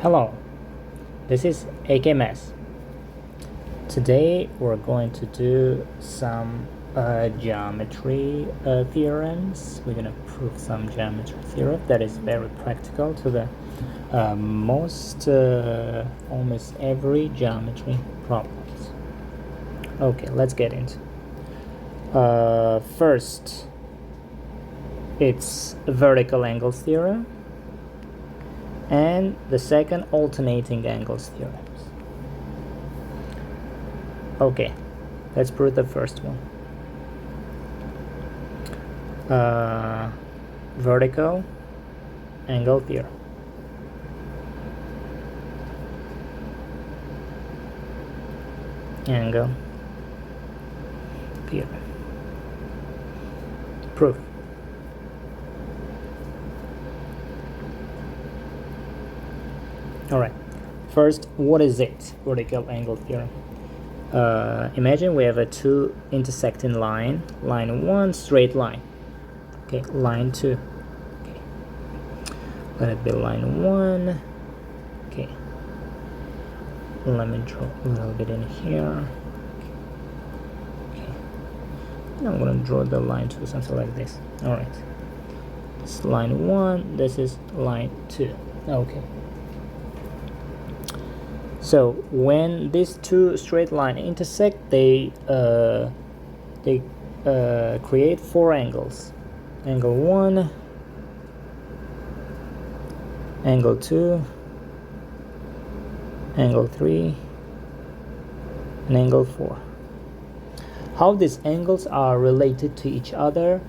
Hello, this is AKMS. Today we're going to do some geometry theorems. We're going to prove some geometry theorem that is very practical to the almost every geometry problems. Okay, let's get into first, it's vertical angles theorem, and the second, alternating angles theorems. Okay, let's prove the first one. Vertical angle theorem. Angle theorem. Proof. All right. First, what is it? Vertical angle theorem. Imagine we have a two intersecting line. Line 1, straight line. Okay, line 2. Okay. Let it be line 1. Okay. Let me draw a little bit in here. Okay. I'm gonna draw the line 2, something like this. All right. This is line 1. This is line 2. Okay. So when these two straight lines intersect, they create four angles. Angle 1, angle 2, angle 3, and angle 4. How these angles are related to each other,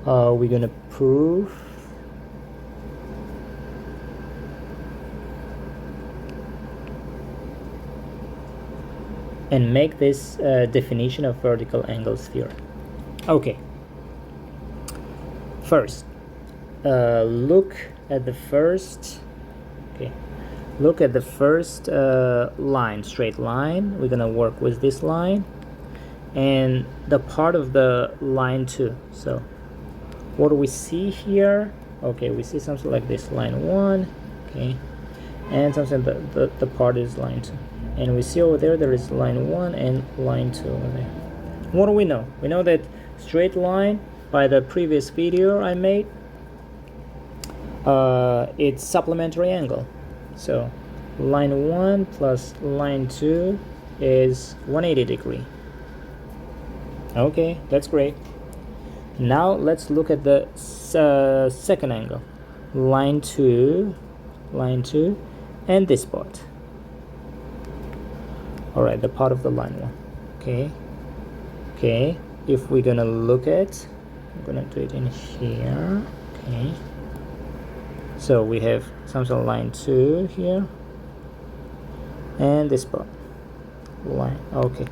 we're going to prove. And make this definition of vertical angles theorem. Okay. First, look at the first. Okay. Look at the first line, straight line. We're gonna work with this line, and the part of the line 2. So, what do we see here? Okay, we see something like this, line 1. Okay, and something the part is line 2. And we see over there is line 1 and line 2 over there. What do we know? We know that straight line, by the previous video I made, it's supplementary angle. So line 1 plus line 2 is 180 degree. Okay, that's great. Now let's look at the second angle. Line 2, and this part. All right, the part of the line 1. Okay, if we're gonna look at, I'm gonna do it in here. Okay, so we have something line 2 here, and this part, line. Okay,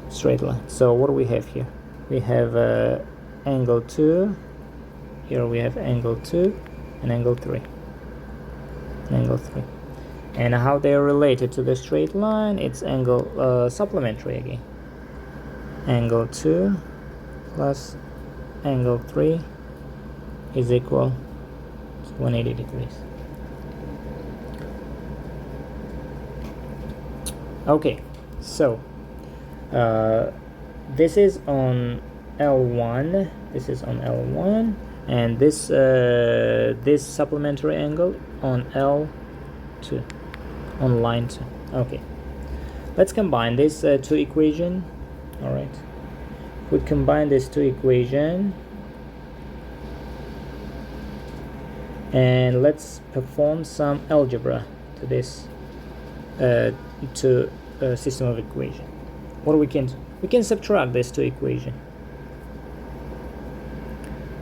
straight line. So what do we have here? We have angle 2. Here we have angle 2 and angle 3. Angle 3. And how they are related to the straight line, it's angle supplementary again. Angle 2 plus angle 3 is equal to 180 degrees. Okay, so this is on L1. This is on L1, and this supplementary angle on L2. On line 2. Okay, let's combine these two equations. All right, we combine these two equations, and let's perform some algebra to this system of equation. What we can do? We can subtract these two equations.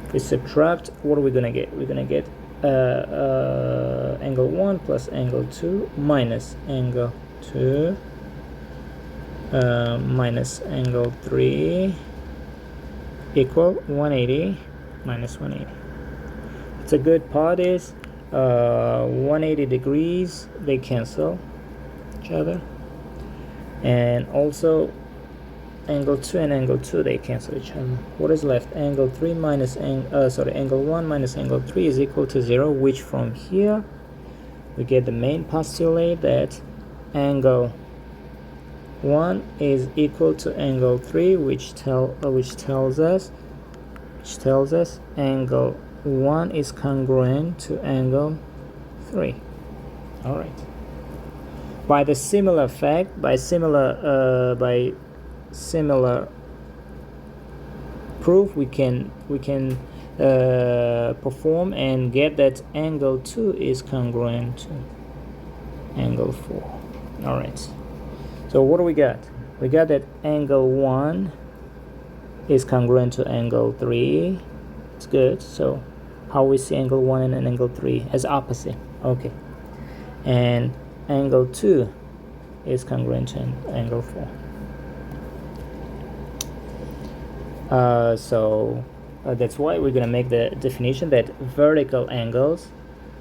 If we subtract, what are we gonna get? We're gonna get angle 1 plus angle 2 minus angle 2 minus angle 3 equal 180 minus 180. It's a good part is 180 degrees, they cancel each other, and also angle 2 and angle 2, they cancel each other. What is left? Angle 3 minus angle 1 minus angle 3 is equal to 0, which from here we get the main postulate that angle 1 is equal to angle 3, which tells us angle 1 is congruent to angle 3. All right. By the similar fact, by similar proof, we can perform and get that angle 2 is congruent to angle 4. All right. So what do we got? We got that angle 1 is congruent to angle 3. It's good. So how we see angle 1 and angle 3 as opposite. Okay. And angle 2 is congruent to angle 4. So that's why we're going to make the definition that vertical angles,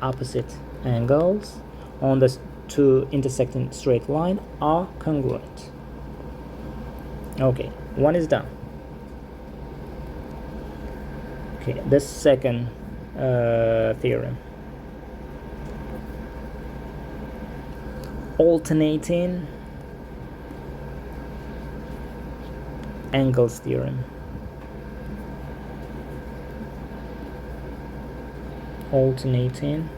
opposite angles on the two intersecting straight line are congruent. Okay, one is done. Okay, the second theorem. Alternating angles theorem. Alternating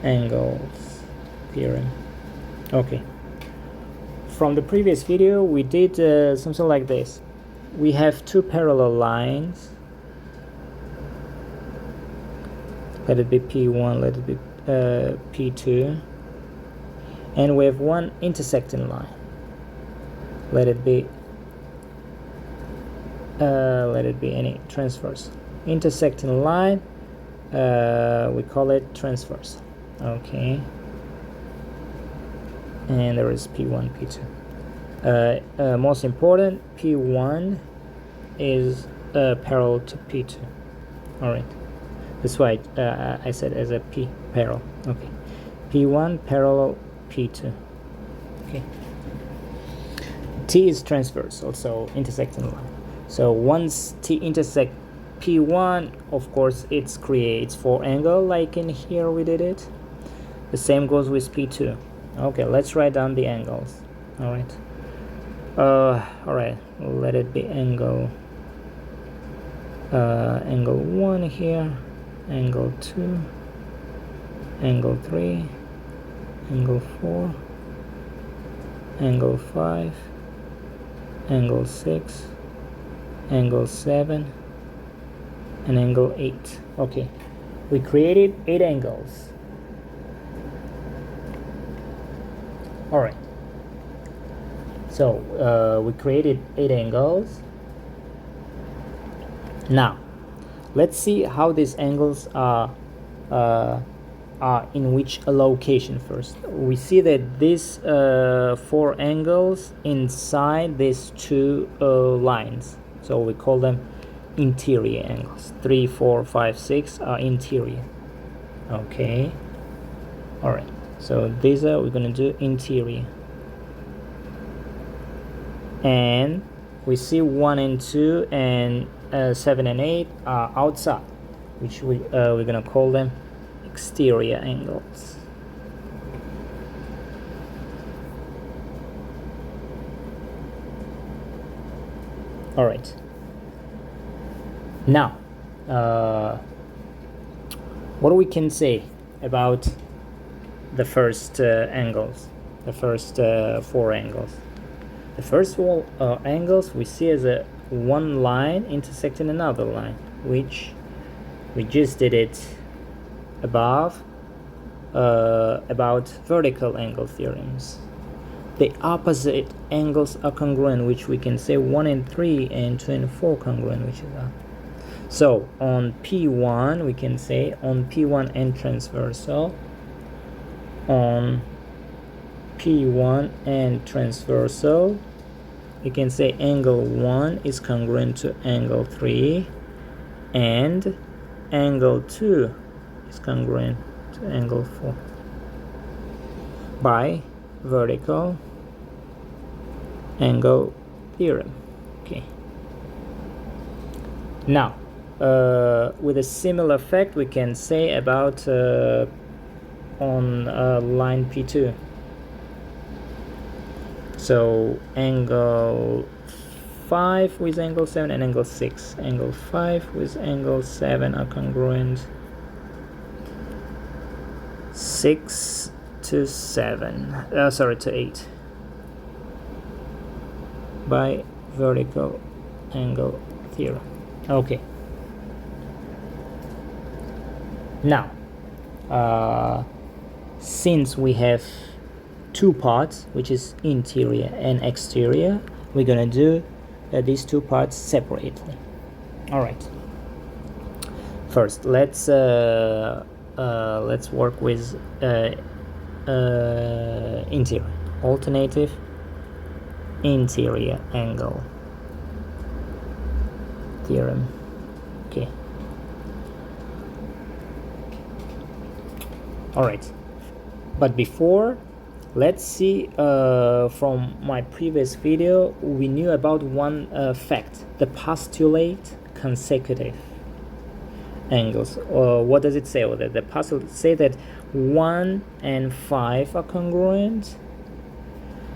angles theorem. Okay, from the previous video we did something like this. We have two parallel lines, let it be P1, let it be P2, and we have one intersecting line, let it be any transverse intersecting line, we call it transverse. Okay, and there is P1, P2. Most important, P1 is parallel to P2. All right, that's why I said as a P parallel. Okay, P1 parallel P2. Okay, T is transverse, also intersecting line. So once T intersect P1, of course it creates 4 angle, like in here we did it. The same goes with P2. Okay, let's write down the angles. All right. All right, let it be angle 1 here, angle 2, angle 3, angle 4, angle 5, angle 6, angle 7, and angle 8. Okay, we created 8 angles. All right, so we created 8 angles. Now let's see how these angles are in which location. First, we see that these 4 angles inside these 2 lines, so we call them interior angles. 3, 4, 5, 6 are interior. Okay, all right, so these are, we're going to do interior, and we see 1 and 2 and 7 and 8 are outside, which we're going to call them exterior angles. All right, now what we can say about the first angles, the first 4 angles. The first 4 angles we see as a one line intersecting another line, which we just did it above about vertical angle theorems. The opposite angles are congruent, which we can say 1 and 3 and 2 and 4 congruent, which is that. So on P1 we can say on P1 and transversal, on P1 and transversal we can say angle 1 is congruent to angle 3 and angle 2 is congruent to angle 4 by vertical angle theorem. Okay, now with a similar fact we can say about on line P2. So angle 5 with angle 7 and angle 6. Angle 5 with angle 7 are congruent. 6 to 7, sorry, to 8 by vertical angle theorem. Okay. Now, since we have two parts, which is interior and exterior, we're gonna do these two parts separately. All right. First, let's work with interior, alternative interior angle theorem. Okay. All right. But before, let's see, from my previous video, we knew about one fact, the postulate consecutive angles. What does it say? The postulate say that 1 and 5 are congruent,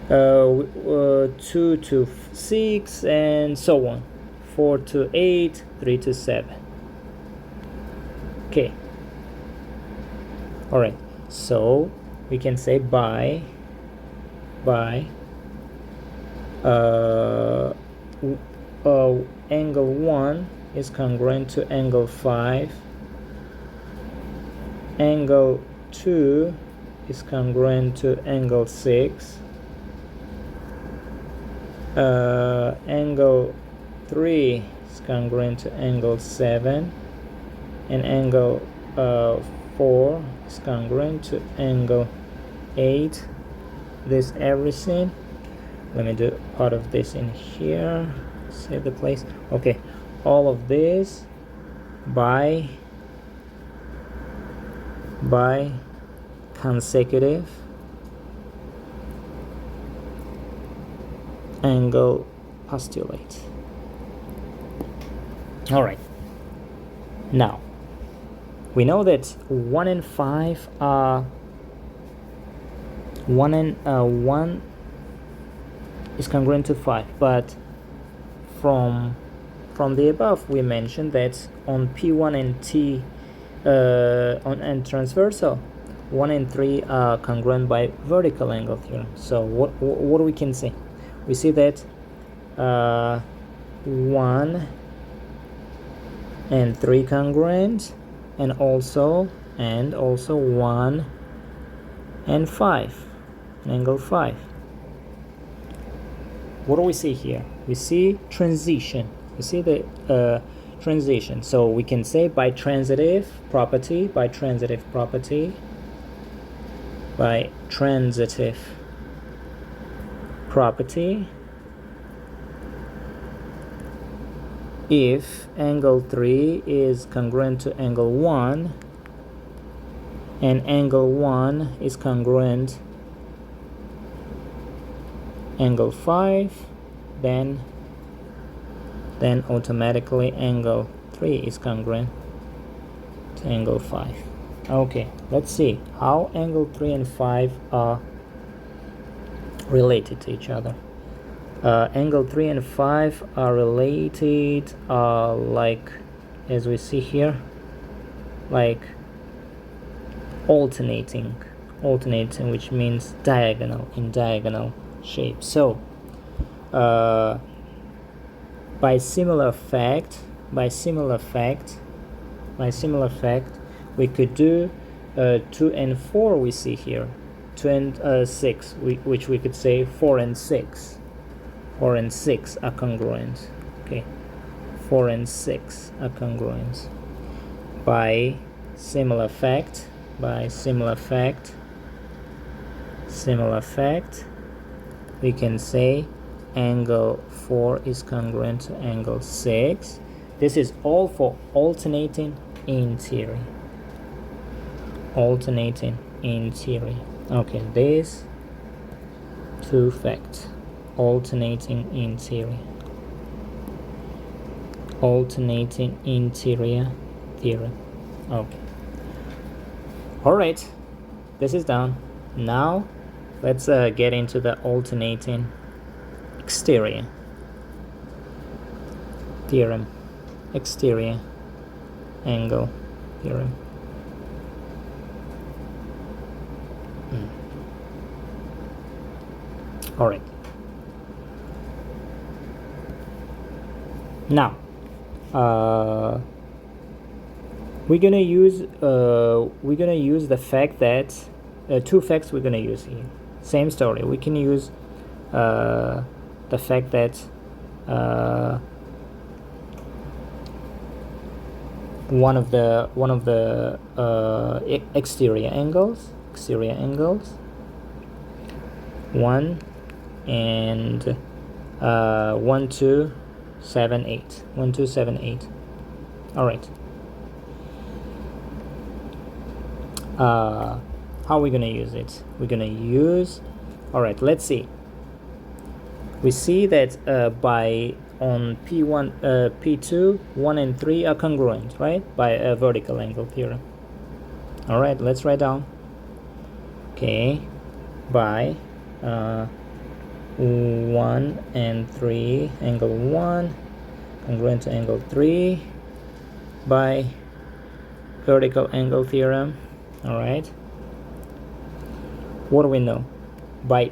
2 to 6, and so on, 4 to 8, 3 to 7. Okay. All right. So we can say by angle 1 is congruent to angle 5, angle 2 is congruent to angle 6, angle 3 is congruent to angle 7, and angle 4 is congruent to angle 8. This everything. Let me do part of this in here. Save the place. Okay, all of this by consecutive angle postulate. All right. Now we know that 1 and 5 are 1 is congruent to 5, but from the above we mentioned that on P1 and T and transversal, 1 and 3 are congruent by vertical angle theorem. So what we can say? We see that 1 and 3 congruent, and also 1 and 5, angle 5. What do we see here? We see transition. We see the transition. So we can say by transitive property, if angle 3 is congruent to angle 1 and angle 1 is congruent angle 5, then automatically angle 3 is congruent to angle 5. Okay, let's see how angle 3 and 5 are related to each other. Angle 3 and 5 are related like, as we see here, like alternating, which means diagonal, in diagonal shape. So by similar fact we could do 2 and 4 we see here, 2 and 6, which we could say 4 and 6 are congruent. Okay, 4 and 6 are congruent by similar fact. We can say angle 4 is congruent to angle 6. This is all for alternating interior. Okay, these two facts, alternating interior. alternating interior theorem. Okay. All right, this is done. Now let's get into the alternating exterior theorem, exterior angle theorem. All right. Now, we're gonna use the fact that two facts we're gonna use here. Same story. We can use the fact that one of the exterior angles, 1 and 1, 2, 7, 8. 1, 2, 7, 8. All right. How are we gonna use it? We're gonna use. All right. Let's see. We see that by on P1, P2, 1 and 3 are congruent, right? By a vertical angle theorem. All right. Let's write down. Okay. By 1 and 3, angle 1 congruent to angle 3 by vertical angle theorem. All right, what do we know? By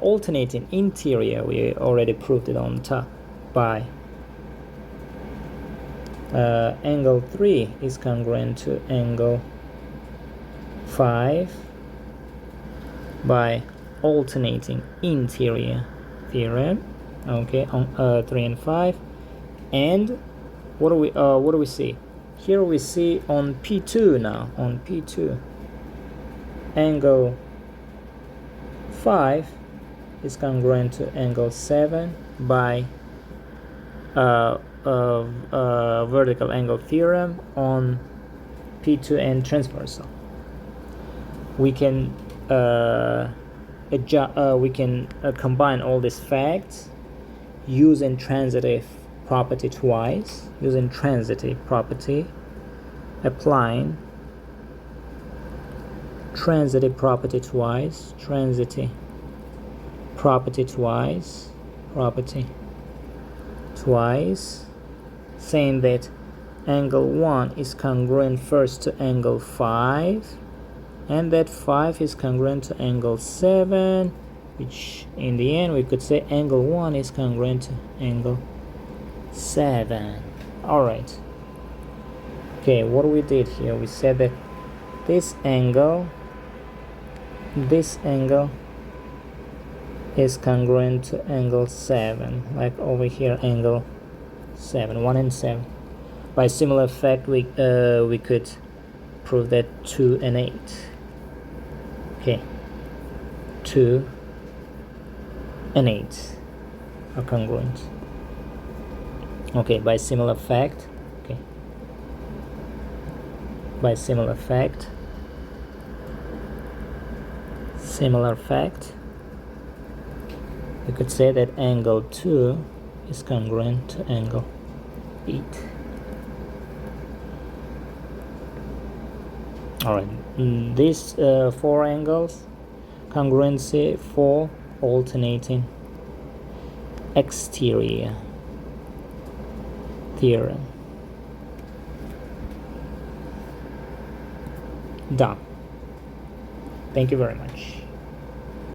alternating interior, we already proved it on top. By angle 3 is congruent to angle 5 by alternating interior theorem. Okay, on 3 and 5. And what do we see? Here we see on P2 now. On P2, angle 5 is congruent to angle 7 by vertical angle theorem on P2 and transversal. We can combine all these facts using transitive property twice, applying transitive property twice, saying that angle 1 is congruent first to angle 5, and that 5 is congruent to angle 7, which in the end we could say angle 1 is congruent to angle 7. All right. Okay, what we did here, we said that this angle is congruent to angle 7, like over here, angle 7, 1 and 7. By similar fact, we could prove that 2 and 8. Okay, 2 and 8 are congruent. Okay, by similar fact. Okay, by similar fact, we could say that angle 2 is congruent to angle 8. All right, these 4 angles, congruency for alternating exterior theorem. Done. Thank you very much.